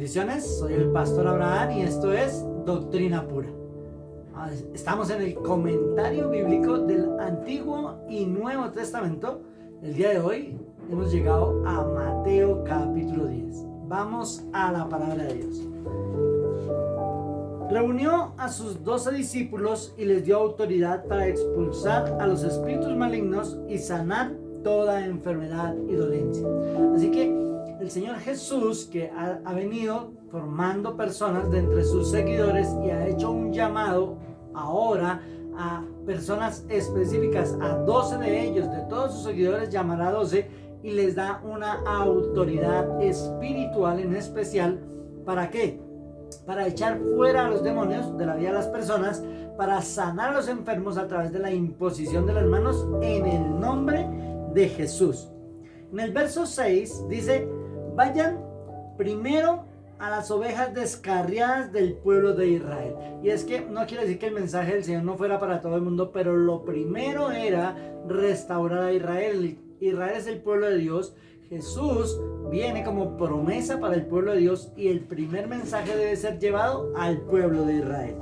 Bendiciones, soy el pastor Abraham y esto es Doctrina Pura. Estamos en el comentario bíblico del Antiguo y Nuevo Testamento. El día de hoy hemos llegado a Mateo capítulo 10. Vamos a la palabra de Dios. Reunió a sus 12 discípulos y les dio autoridad para expulsar a los espíritus malignos y sanar toda enfermedad y dolencia. Así que el Señor Jesús, que ha venido formando personas de entre sus seguidores y ha hecho un llamado ahora a personas específicas, a 12 de ellos, de todos sus seguidores llamará a 12 y les da una autoridad espiritual en especial. ¿Para qué? Para echar fuera a los demonios de la vida de las personas, para sanar a los enfermos a través de la imposición de las manos en el nombre de Jesús. En el verso 6 dice: vayan primero a las ovejas descarriadas del pueblo de Israel. Y es que no quiere decir que el mensaje del Señor no fuera para todo el mundo, pero lo primero era restaurar a Israel. Israel es el pueblo de Dios. Jesús viene como promesa para el pueblo de Dios y el primer mensaje debe ser llevado al pueblo de Israel.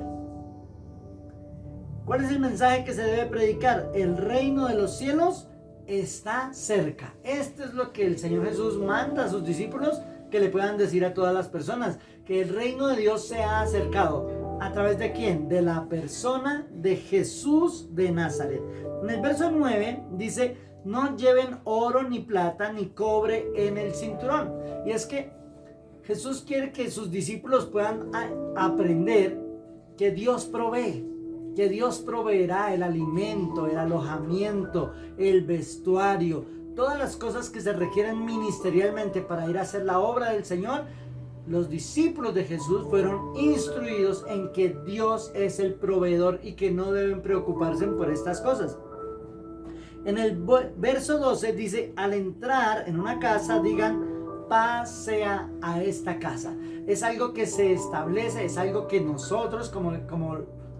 ¿Cuál es el mensaje que se debe predicar? El reino de los cielos está cerca. Esto es lo que el Señor Jesús manda a sus discípulos que le puedan decir a todas las personas, que el reino de Dios se ha acercado. ¿A través de quién? De la persona de Jesús de Nazaret. En el verso 9 dice: no lleven oro ni plata ni cobre en el cinturón. Y es que Jesús quiere que sus discípulos puedan aprender que Dios provee. Que Dios proveerá el alimento, el alojamiento, el vestuario, todas las cosas que se requieren ministerialmente para ir a hacer la obra del Señor. Los discípulos de Jesús fueron instruidos en que Dios es el proveedor y que no deben preocuparse por estas cosas. En el verso 12 dice: al entrar en una casa digan: paz sea a esta casa. Es algo que se establece, es algo que nosotros como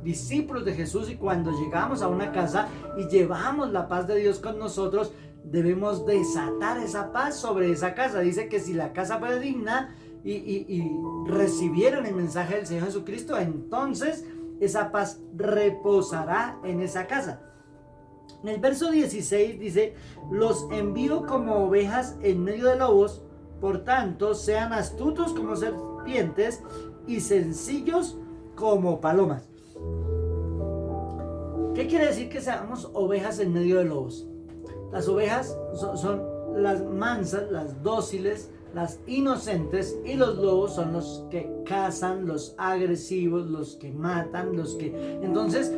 discípulos de Jesús, y cuando llegamos a una casa y llevamos la paz de Dios con nosotros, debemos desatar esa paz sobre esa casa. Dice que si la casa fuera digna y recibieran el mensaje del Señor Jesucristo, entonces esa paz reposará en esa casa. En el verso 16 dice: los envío como ovejas en medio de lobos, por tanto sean astutos como serpientes y sencillos como palomas. ¿Qué quiere decir que seamos ovejas en medio de lobos? Las ovejas son las mansas, las dóciles, las inocentes, y los lobos son los que cazan, los agresivos, los que matan, los que... Entonces,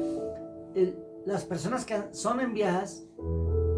las personas que son enviadas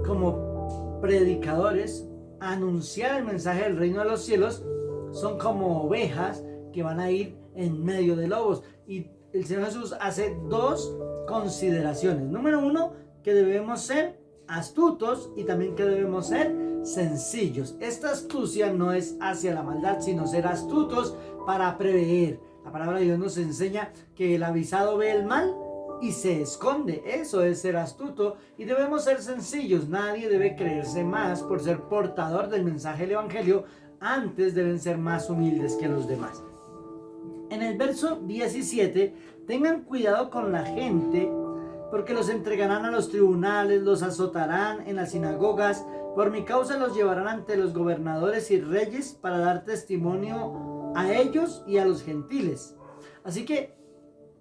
como predicadores a anunciar el mensaje del reino de los cielos son como ovejas que van a ir en medio de lobos. Y el Señor Jesús hace dos consideraciones. Número uno, que debemos ser astutos y también que debemos ser sencillos. Esta astucia no es hacia la maldad, sino ser astutos para prever. La palabra de Dios nos enseña que el avisado ve el mal y se esconde. Eso es ser astuto, y debemos ser sencillos. Nadie debe creerse más por ser portador del mensaje del evangelio. Antes deben ser más humildes que los demás. En el verso 17, tengan cuidado con la gente, porque los entregarán a los tribunales, los azotarán en las sinagogas, por mi causa los llevarán ante los gobernadores y reyes para dar testimonio a ellos y a los gentiles. Así que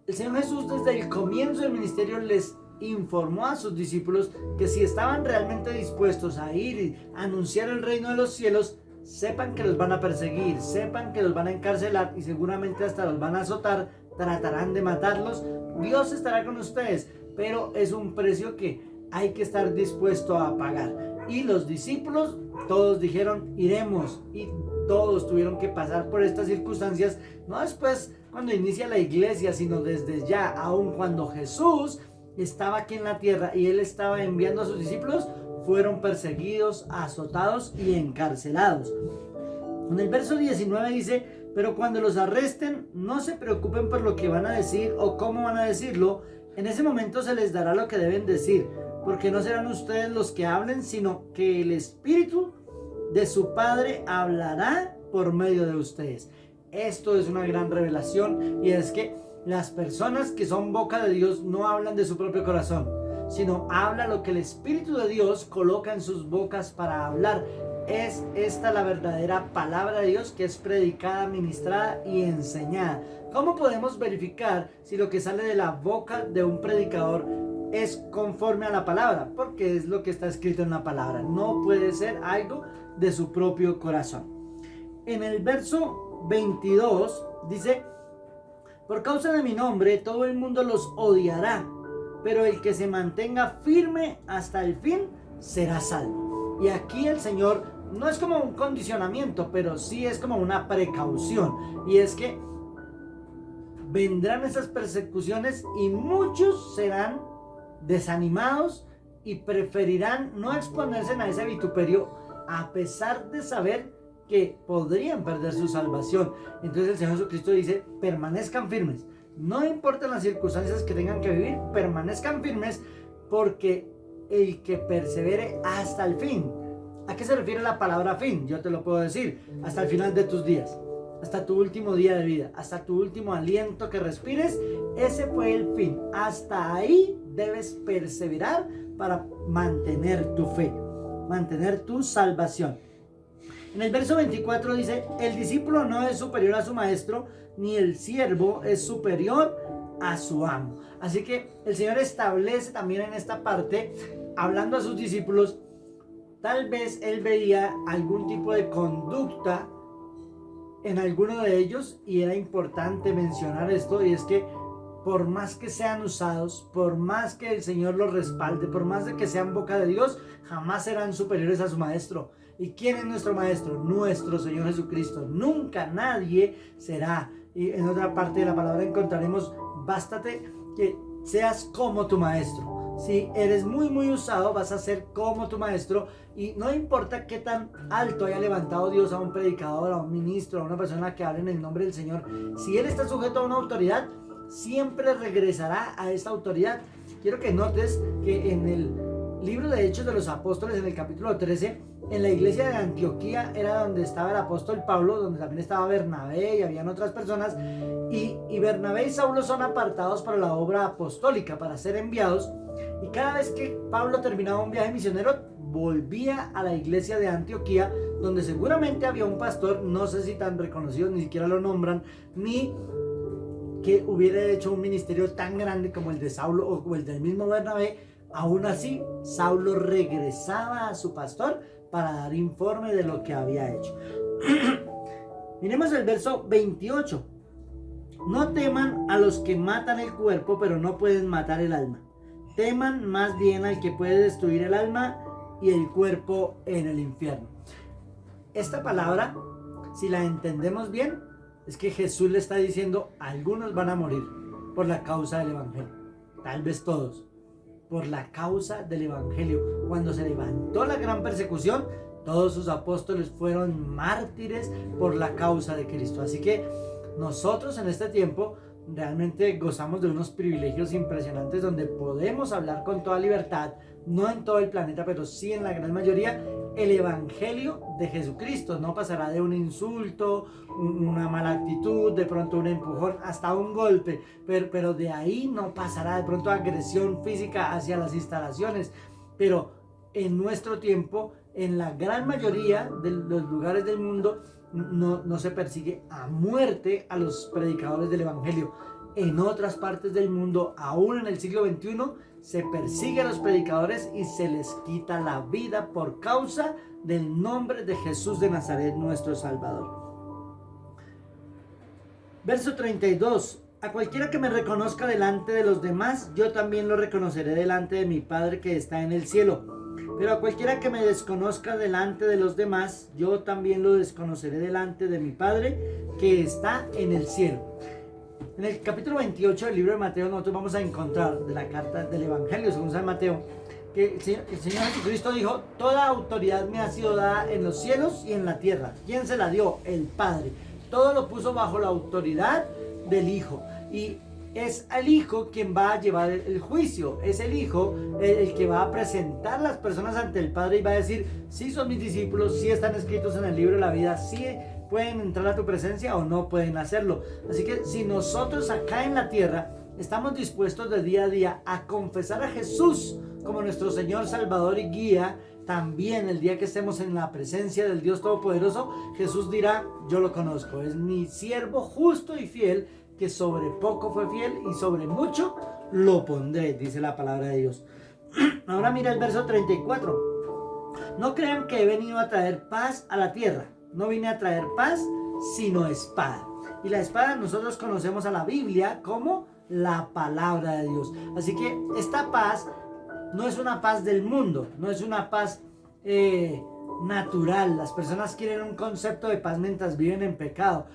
el Señor Jesús desde el comienzo del ministerio les informó a sus discípulos que si estaban realmente dispuestos a ir y anunciar el reino de los cielos, sepan que los van a perseguir, sepan que los van a encarcelar y seguramente hasta los van a azotar, tratarán de matarlos. Dios estará con ustedes, pero es un precio que hay que estar dispuesto a pagar. Y los discípulos, todos dijeron: iremos, y todos tuvieron que pasar por estas circunstancias, no después cuando inicia la iglesia, sino desde ya. Aun cuando Jesús estaba aquí en la tierra y Él estaba enviando a sus discípulos, fueron perseguidos, azotados y encarcelados. En el verso 19 dice: pero cuando los arresten, no se preocupen por lo que van a decir o cómo van a decirlo. En ese momento se les dará lo que deben decir, porque no serán ustedes los que hablen, sino que el Espíritu de su Padre hablará por medio de ustedes. esto es una gran revelación, y es que las personas que son boca de Dios no hablan de su propio corazón, sino habla lo que el Espíritu de Dios coloca en sus bocas para hablar. Es esta la verdadera palabra de Dios, que es predicada, ministrada y enseñada. ¿Cómo podemos verificar si lo que sale de la boca de un predicador es conforme a la palabra? Porque es lo que está escrito en la palabra. No puede ser algo de su propio corazón. En el verso 22 dice: por causa de mi nombre todo el mundo los odiará, pero el que se mantenga firme hasta el fin será salvo. Y aquí el Señor no es como un condicionamiento, pero sí es como una precaución. Y es que vendrán esas persecuciones y muchos serán desanimados y preferirán no exponerse a ese vituperio, a pesar de saber que podrían perder su salvación. Entonces el Señor Jesucristo dice: permanezcan firmes, no importan las circunstancias que tengan que vivir, permanezcan firmes, porque el que persevere hasta el fin. ¿A qué se refiere la palabra fin? Yo te lo puedo decir: hasta el final de tus días, hasta tu último día de vida, hasta tu último aliento que respires. Ese fue el fin. Hasta ahí debes perseverar para mantener tu fe, mantener tu salvación. En el verso 24 dice: el discípulo no es superior a su maestro, ni el siervo es superior a su amo. Así que el Señor establece también en esta parte, hablando a sus discípulos, tal vez Él veía algún tipo de conducta en alguno de ellos, y era importante mencionar esto, y es que por más que sean usados, por más que el Señor los respalde, por más de que sean boca de Dios, jamás serán superiores a su maestro. ¿Y quién es nuestro maestro? Nuestro Señor Jesucristo. Nunca nadie será. Y en otra parte de la palabra encontraremos: bástate que seas como tu maestro. Si eres muy usado, vas a ser como tu maestro, y no importa qué tan alto haya levantado Dios a un predicador, a un ministro, a una persona que hable en el nombre del Señor. Si él está sujeto a una autoridad, siempre regresará a esta autoridad. Quiero que notes que en el libro de Hechos de los Apóstoles, en el capítulo 13, en la iglesia de Antioquía era donde estaba el apóstol Pablo, donde también estaba Bernabé y habían otras personas, y Bernabé y Saulo son apartados para la obra apostólica, para ser enviados. Y cada vez que Pablo terminaba un viaje misionero, volvía a la iglesia de Antioquía, donde seguramente había un pastor, no sé si tan reconocido, ni siquiera lo nombran, ni que hubiera hecho un ministerio tan grande como el de Saulo o el del mismo Bernabé. Aún así, Saulo regresaba a su pastor para dar informe de lo que había hecho. Miremos el verso 28. No teman a los que matan el cuerpo, pero no pueden matar el alma. Teman más bien al que puede destruir el alma y el cuerpo en el infierno. Esta palabra, si la entendemos bien, es que Jesús le está diciendo: algunos van a morir por la causa del evangelio, tal vez todos, por la causa del evangelio. Cuando se levantó la gran persecución, todos sus apóstoles fueron mártires por la causa de Cristo. Así que nosotros en este tiempo realmente gozamos de unos privilegios impresionantes, donde podemos hablar con toda libertad, no en todo el planeta, pero sí en la gran mayoría, el evangelio de Jesucristo. No pasará de un insulto, una mala actitud, de pronto un empujón, hasta un golpe, pero de ahí no pasará de pronto agresión física hacia las instalaciones. Pero en nuestro tiempo, en la gran mayoría de los lugares del mundo, no se persigue a muerte a los predicadores del evangelio. En otras partes del mundo, aún en el siglo XXI, se persigue a los predicadores y se les quita la vida por causa del nombre de Jesús de Nazaret, nuestro Salvador. Verso 32. A cualquiera que me reconozca delante de los demás, yo también lo reconoceré delante de mi Padre que está en el cielo. Pero a cualquiera que me desconozca delante de los demás, yo también lo desconoceré delante de mi Padre que está en el cielo. En el capítulo 28 del libro de Mateo, nosotros vamos a encontrar de la carta del Evangelio según San Mateo, que el Señor Jesucristo dijo: toda autoridad me ha sido dada en los cielos y en la tierra. ¿Quién se la dio? El Padre. Todo lo puso bajo la autoridad del Hijo. Y es el Hijo quien va a llevar el juicio. Es el Hijo el que va a presentar las personas ante el Padre y va a decir: sí son mis discípulos, sí están escritos en el libro de la vida, sí pueden entrar a tu presencia o no pueden hacerlo. Así que si nosotros acá en la tierra estamos dispuestos de día a día a confesar a Jesús como nuestro Señor, Salvador y guía, también el día que estemos en la presencia del Dios Todopoderoso, Jesús dirá: yo lo conozco, es mi siervo justo y fiel, que sobre poco fue fiel y sobre mucho lo pondré, dice la palabra de Dios. Ahora mira el verso 34. No crean que he venido a traer paz a la tierra. No vine a traer paz, sino espada. Y la espada nosotros conocemos a la Biblia como la palabra de Dios. Así que esta paz no es una paz del mundo, no es una paz natural. Las personas quieren un concepto de paz mientras viven en pecado.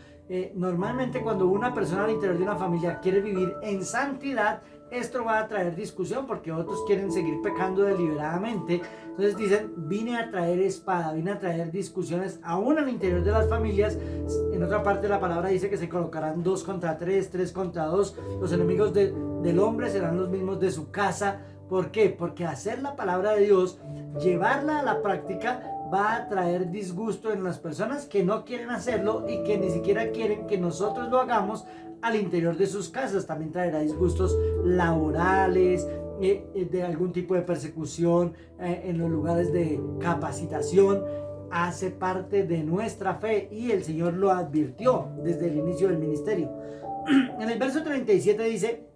Normalmente cuando una persona al interior de una familia quiere vivir en santidad, esto va a traer discusión porque otros quieren seguir pecando deliberadamente. Entonces dicen: vine a traer espada, vine a traer discusiones aún al interior de las familias. En otra parte de la palabra dice que se colocarán 2 contra 3, 3 contra 2. Los enemigos del hombre serán los mismos de su casa. ¿Por qué? Porque hacer la palabra de Dios, llevarla a la práctica, va a traer disgusto en las personas que no quieren hacerlo y que ni siquiera quieren que nosotros lo hagamos al interior de sus casas. También traerá disgustos laborales, de algún tipo de persecución en los lugares de capacitación. Hace parte de nuestra fe y el Señor lo advirtió desde el inicio del ministerio. En el verso 37 dice: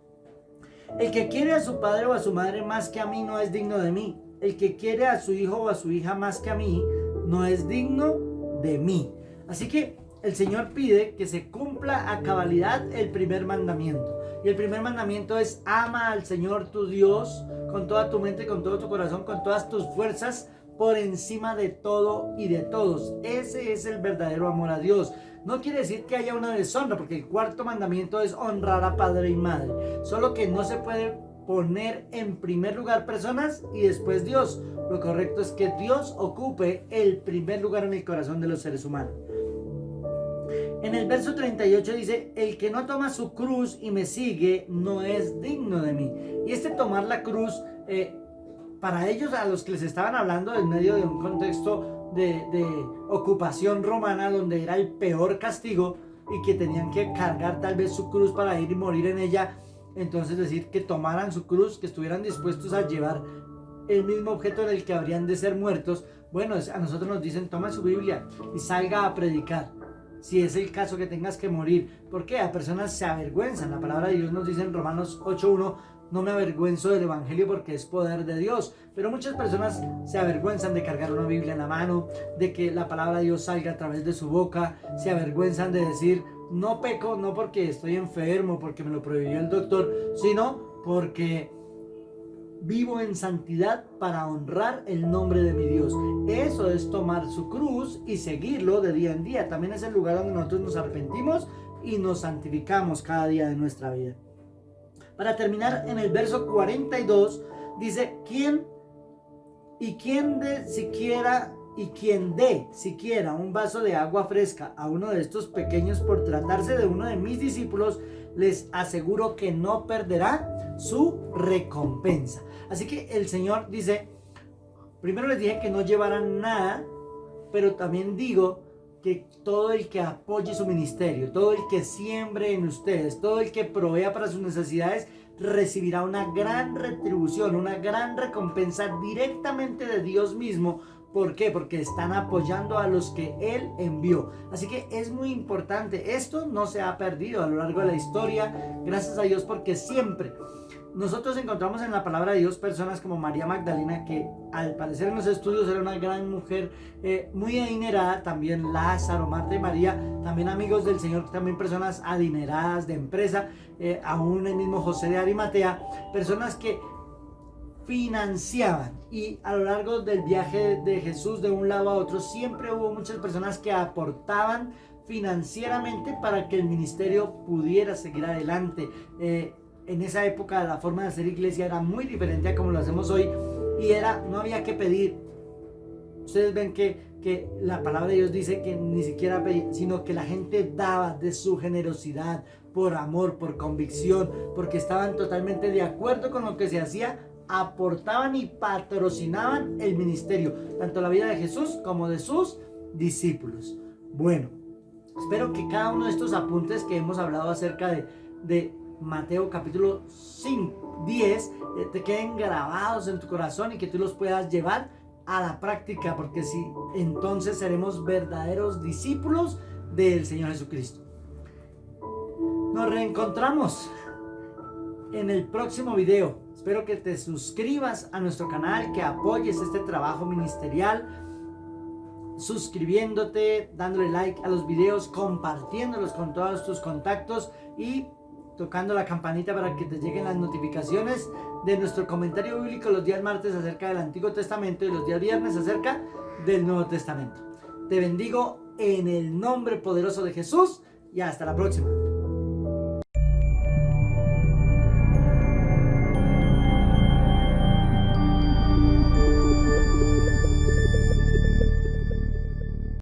el que quiere a su padre o a su madre más que a mí no es digno de mí. El que quiere a su hijo o a su hija más que a mí no es digno de mí. Así que el Señor pide que se cumpla a cabalidad el primer mandamiento. Y el primer mandamiento es: ama al Señor tu Dios con toda tu mente, con todo tu corazón, con todas tus fuerzas, por encima de todo y de todos. Ese es el verdadero amor a Dios. No quiere decir que haya una deshonra, porque el cuarto mandamiento es honrar a padre y madre. Solo que no se puede poner en primer lugar personas y después Dios. Lo correcto es que Dios ocupe el primer lugar en el corazón de los seres humanos. En el verso 38 dice: el que no toma su cruz y me sigue no es digno de mí. Y este tomar la cruz, para ellos, a los que les estaban hablando en medio de un contexto de ocupación romana, donde era el peor castigo y que tenían que cargar tal vez su cruz para ir y morir en ella. Entonces decir que tomaran su cruz, que estuvieran dispuestos a llevar el mismo objeto en el que habrían de ser muertos. Bueno, a nosotros nos dicen: toma su Biblia y salga a predicar, si es el caso que tengas que morir. ¿Por qué? A personas se avergüenzan. La palabra de Dios nos dice en Romanos 8:1: no me avergüenzo del evangelio porque es poder de Dios. Pero muchas personas se avergüenzan de cargar una Biblia en la mano, de que la palabra de Dios salga a través de su boca. Se avergüenzan de decir: no peco, no porque estoy enfermo, porque me lo prohibió el doctor, sino porque vivo en santidad para honrar el nombre de mi Dios. Eso es tomar su cruz y seguirlo de día en día. También es el lugar donde nosotros nos arrepentimos y nos santificamos cada día de nuestra vida. Para terminar, en el verso 42 dice: quien dé siquiera un vaso de agua fresca a uno de estos pequeños por tratarse de uno de mis discípulos, les aseguro que no perderá su recompensa. Así que el Señor dice: primero les dije que no llevaran nada, pero también digo que todo el que apoye su ministerio, todo el que siembre en ustedes, todo el que provea para sus necesidades, recibirá una gran retribución, una gran recompensa directamente de Dios mismo. ¿Por qué? Porque están apoyando a los que Él envió. Así que es muy importante. Esto no se ha perdido a lo largo de la historia. Gracias a Dios, porque siempre nosotros encontramos en la palabra de Dios personas como María Magdalena, que al parecer en los estudios era una gran mujer, muy adinerada. También Lázaro, Marta y María, también amigos del Señor, también personas adineradas de empresa. Aún el mismo José de Arimatea, personas que financiaban. Y a lo largo del viaje de Jesús de un lado a otro, siempre hubo muchas personas que aportaban financieramente para que el ministerio pudiera seguir adelante. En esa época la forma de hacer iglesia era muy diferente a como lo hacemos hoy, y no había que pedir. Ustedes ven que la palabra de Dios dice que ni siquiera pedía, sino que la gente daba de su generosidad, por amor, por convicción, porque estaban totalmente de acuerdo con lo que se hacía. Aportaban y patrocinaban el ministerio, tanto la vida de Jesús como de sus discípulos. Bueno, Espero que cada uno de estos apuntes que hemos hablado acerca de Mateo capítulo 10 te queden grabados en tu corazón y que tú los puedas llevar a la práctica, porque si entonces seremos verdaderos discípulos del Señor Jesucristo. Nos reencontramos en el próximo video. Espero que te suscribas a nuestro canal, que apoyes este trabajo ministerial, suscribiéndote, dándole like a los videos, compartiéndolos con todos tus contactos y tocando la campanita para que te lleguen las notificaciones de nuestro comentario bíblico los días martes acerca del Antiguo Testamento y los días viernes acerca del Nuevo Testamento. Te bendigo en el nombre poderoso de Jesús y hasta la próxima.